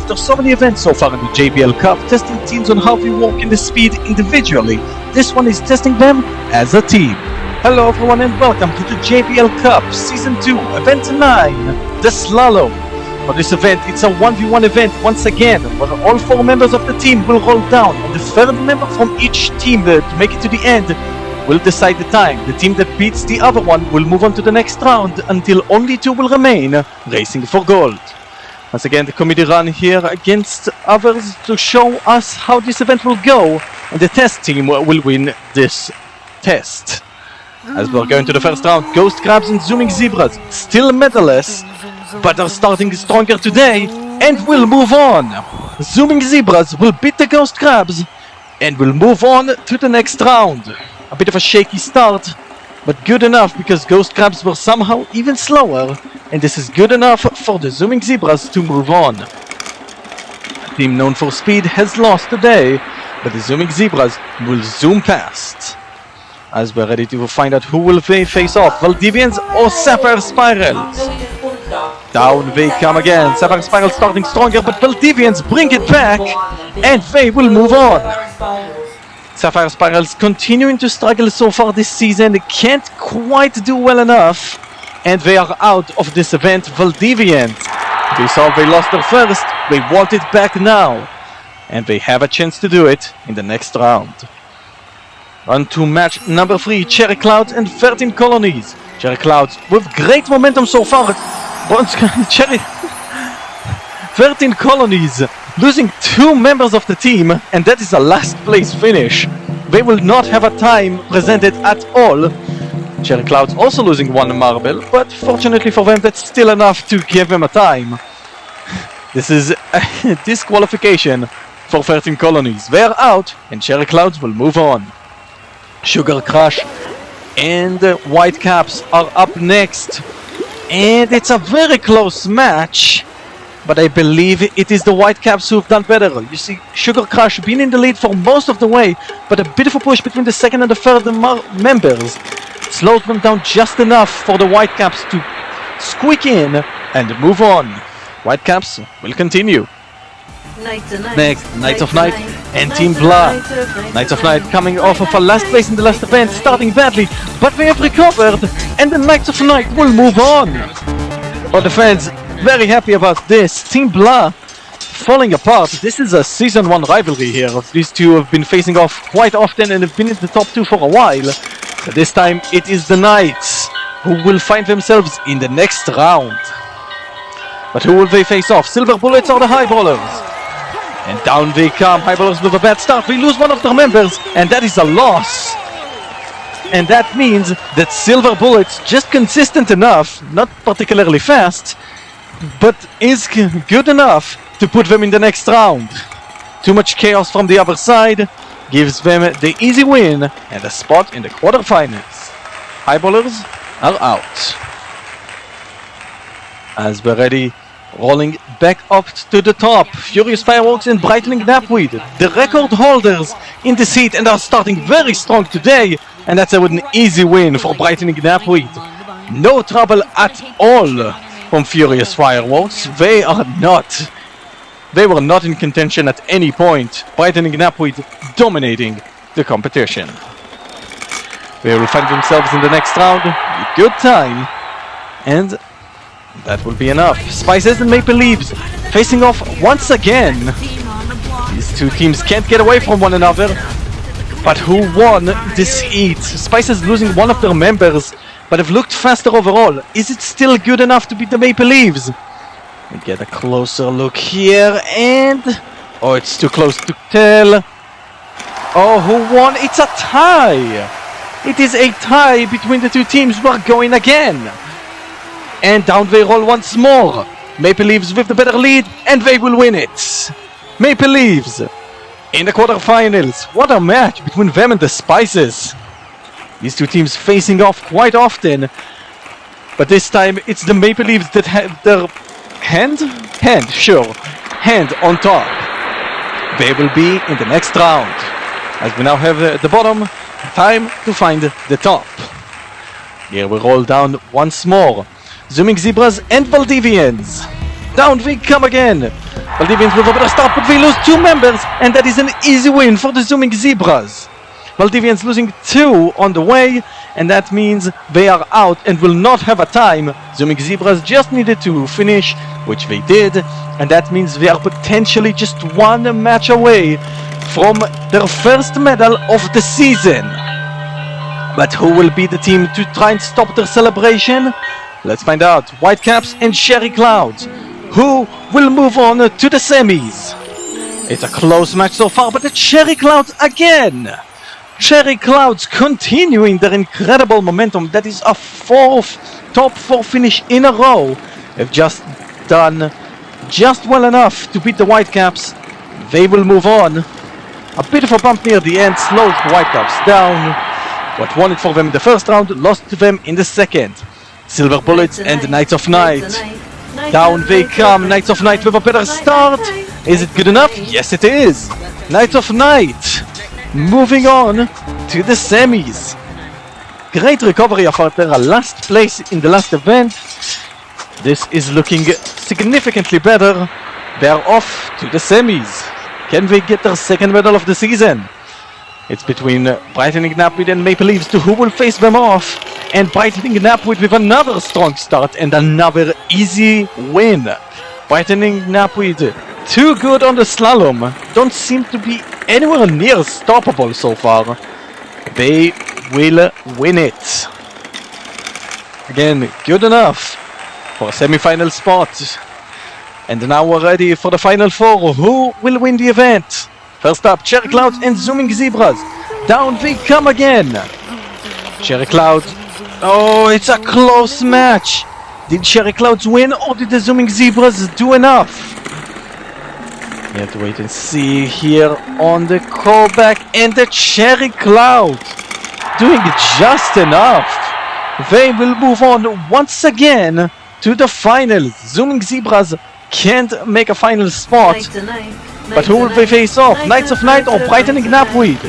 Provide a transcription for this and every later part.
After so many events so far in the JBL Cup, testing teams on how they work in the speed individually, this one is testing them as a team. Hello everyone and welcome to the JBL Cup Season 2, Event 9, the Slalom. For this event, it's a 1v1 event once again, where all 4 members of the team will roll down, and the third member from each team to make it to the end will decide the time. The team that beats the other one will move on to the next round until only 2 will remain, racing for gold. Once again, the committee run here against others to show us how this event will go, and the test team will win this test. As we're going to the first round, Ghost Crabs and Zooming Zebras, still medalless, but are starting stronger today and will move on. Zooming Zebras will beat the Ghost Crabs and will move on to the next round. A bit of a shaky start, but good enough because Ghost Crabs were somehow even slower, and this is good enough for the Zooming Zebras to move on. A team known for speed has lost today, but the Zooming Zebras will zoom past. As we're ready to find out who will face off, Valdivians or Sapphire Spirals. Down they come again. Sapphire Spirals starting stronger, but Valdivians bring it back, and they will move on. Sapphire Spirals continuing to struggle so far this season, can't quite do well enough, and they are out of this event. Valdivians, they saw they lost their first, they want it back now, and they have a chance to do it in the next round. On to match number 3, Cherry Clouds and 13 Colonies. Cherry Clouds with great momentum so far. Cherry 13 Colonies losing 2 members of the team, and that is a last place finish. They will not have a time presented at all. Cherry Clouds also losing 1 marble, but fortunately for them that's still enough to give them a time. This is a disqualification for 13 Colonies. They are out and Cherry Clouds will move on. Sugar Crush and Whitecaps are up next, and it's a very close match, but I believe it is the Whitecaps who have done better. You see, Sugar Crush been in the lead for most of the way, but a bit of a push between the second and the third members slowed them down just enough for the Whitecaps to squeak in and move on. Whitecaps will continue. Next, Knights of Night and Team Blah. Knights of Night coming off of a last place in the last event, starting badly, but they have recovered, and the Knights of Night will move on. For the fans, very happy about this. Team Blah falling apart. This is a Season 1 rivalry here. These two have been facing off quite often and have been in the top 2 for a while. But this time it is the Knights who will find themselves in the next round. But who will they face off? Silver Bullets or the Highballers? And down they come. Highballers with a bad start. They lose one of their members, and that is a loss. And that means that Silver Bullets, just consistent enough, not particularly fast, but is good enough to put them in the next round. Too much chaos from the other side gives them the easy win and a spot in the quarterfinals. Highballers are out. As we're ready, rolling back up to the top, Furious Fireworks and Brightening Knapweed, the record holders in this heat, and are starting very strong today, and that's an easy win for Brightening Knapweed. No trouble at all from Furious Fireworks. They were not in contention at any point. Brightening Knapweed dominating the competition. They will find themselves in the next round with good time, and that will be enough. Spices and Maple Leaves facing off once again. These two teams can't get away from one another. But who won this heat? Spices losing one of their members, but have looked faster overall. Is it still good enough to beat the Maple Leaves? We get a closer look here, and oh, it's too close to tell. Oh, who won? It's a tie. It is a tie between the two teams who are going again. And down they roll once more. Maple Leaves with the better lead, and they will win it. Maple Leaves in the quarterfinals. What a match between them and the Spices. These two teams facing off quite often, but this time it's the Maple Leaves that have their hand on top. They will be in the next round. As we now have the bottom, time to find the top. Here we roll down once more. Zooming Zebras and Valdivians. Down we come again. Maldivians with a better start, but they lose 2 members, and that is an easy win for the Zooming Zebras. Maldivians losing 2 on the way, and that means they are out and will not have a time. Zooming Zebras just needed to finish, which they did, and that means they are potentially just 1 match away from their first medal of the season. But who will be the team to try and stop their celebration? Let's find out. Whitecaps and Cherry Clouds. Who will move on to the semis? It's a close match so far, but the Cherry Clouds again! Cherry Clouds continuing their incredible momentum. That is a 4th top 4 finish in a row. They've just done just well enough to beat the Whitecaps. They will move on. A bit of a bump near the end slows the Whitecaps down. What won it for them in the first round lost to them in the second. Silver Bullets and the Knights of Night. Down they come. Knights of Night with a better start. Is it good enough? Yes, it is. Knights of Night moving on to the semis. Great recovery after their last place in the last event. This is looking significantly better. They are off to the semis. Can they get their second medal of the season? It's between Brightening Knapweed and Maple Leaves to who will face them off. And Brightening Knapweed with another strong start and another easy win. Brightening Knapweed, too good on the slalom. Don't seem to be anywhere near stoppable so far. They will win it. Again, good enough for a semi-final spot. And now we're ready for the final 4. Who will win the event? First up, Cherry Clouds and Zooming Zebras. Down they come again. Cherry Clouds. Oh, it's a close match. Did Cherry Clouds win or did the Zooming Zebras do enough? We have to wait and see here on the callback. And the Cherry Clouds doing just enough. They will move on once again to the finals. Zooming Zebras can't make a final spot. But who will they face off? Knights of Night or Brightening Knapweed?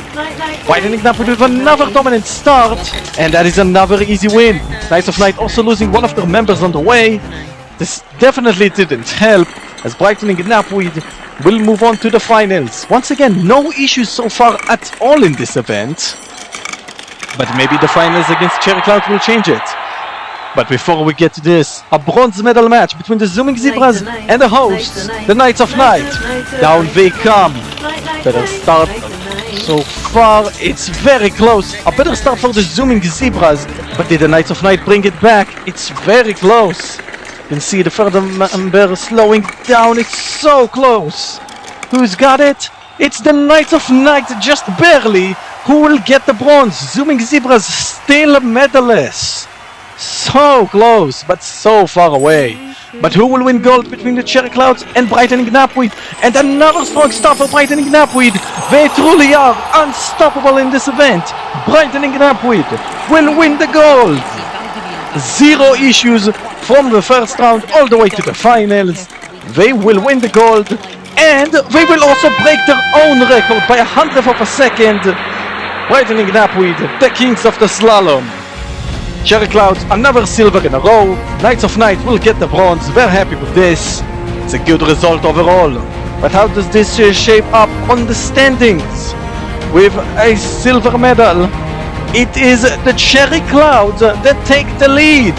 Brightening Knapweed with another dominant start, and that is another easy win. Knights of Night also losing one of their members on the way. This definitely didn't help, as Brightening Knapweed will move on to the finals. Once again, no issues so far at all in this event. But maybe the finals against Cherry Cloud will change it. But before we get to this, a bronze medal match between the Zooming Zebras and the hosts, the Knights of Night. Down they come. Better start so far. It's very close. A better start for the Zooming Zebras. But did the Knights of Night bring it back? It's very close. You can see the further member slowing down. It's so close. Who's got it? It's the Knights of Night, just barely. Who will get the bronze? Zooming Zebras still medalist. So close, but so far away. But who will win gold between the Cherry Clouds and Brightening Knapweed? And another strong start for Brightening Knapweed. They truly are unstoppable in this event. Brightening Knapweed will win the gold. 0 issues from the first round all the way to the finals. They will win the gold. And they will also break their own record by 100th of a second. Brightening Knapweed, the kings of the slalom. Cherry Clouds, another silver in a row. Knights of Night will get the bronze. We're happy with this. It's a good result overall. But how does this shape up on the standings? With a silver medal, it is the Cherry Clouds that take the lead.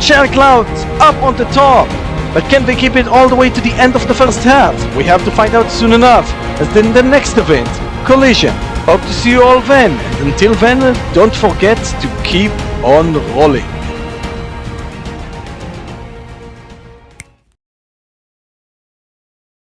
Cherry Clouds up on the top. But can they keep it all the way to the end of the first half? We have to find out soon enough, as in the next event, Collision. Hope to see you all then, and until then, don't forget to keep on rolling.